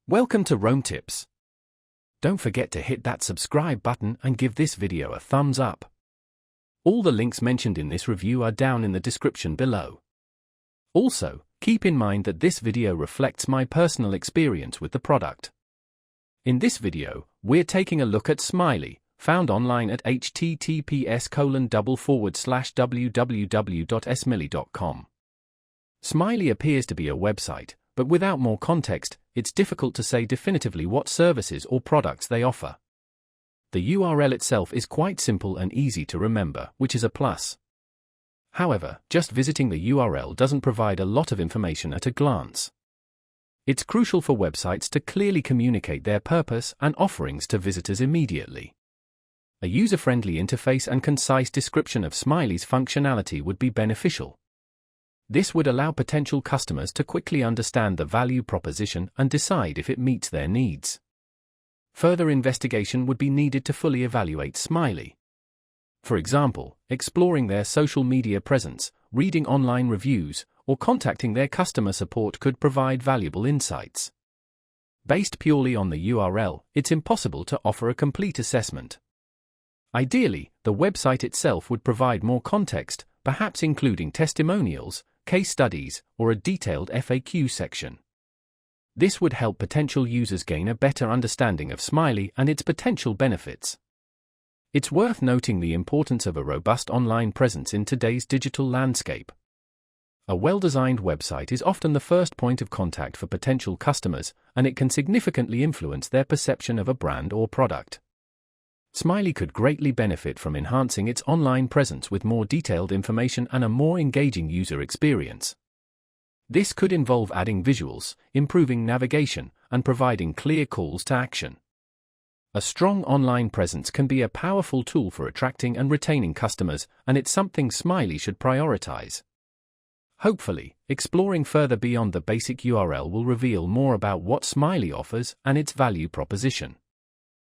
Welcome to Rome Tips. Don't forget to hit that subscribe button and give this video a thumbs up. All the links mentioned in this review are down in the description below. Also, keep in mind that this video reflects my personal experience with the product. In this video, we're taking a look at Smily, found online at https://www.smily.com. Smily appears to be a website, but without more context, it's difficult to say definitively what services or products they offer. The URL itself is quite simple and easy to remember, which is a plus. However, just visiting the URL doesn't provide a lot of information at a glance. It's crucial for websites to clearly communicate their purpose and offerings to visitors immediately. A user-friendly interface and concise description of Smily's functionality would be beneficial. This would allow potential customers to quickly understand the value proposition and decide if it meets their needs. Further investigation would be needed to fully evaluate Smily. For example, exploring their social media presence, reading online reviews, or contacting their customer support could provide valuable insights. Based purely on the URL, it's impossible to offer a complete assessment. Ideally, the website itself would provide more context, perhaps including testimonials, case studies, or a detailed FAQ section. This would help potential users gain a better understanding of Smily and its potential benefits. It's worth noting the importance of a robust online presence in today's digital landscape. A well-designed website is often the first point of contact for potential customers, and it can significantly influence their perception of a brand or product. Smily could greatly benefit from enhancing its online presence with more detailed information and a more engaging user experience. This could involve adding visuals, improving navigation, and providing clear calls to action. A strong online presence can be a powerful tool for attracting and retaining customers, and it's something Smily should prioritize. Hopefully, exploring further beyond the basic URL will reveal more about what Smily offers and its value proposition.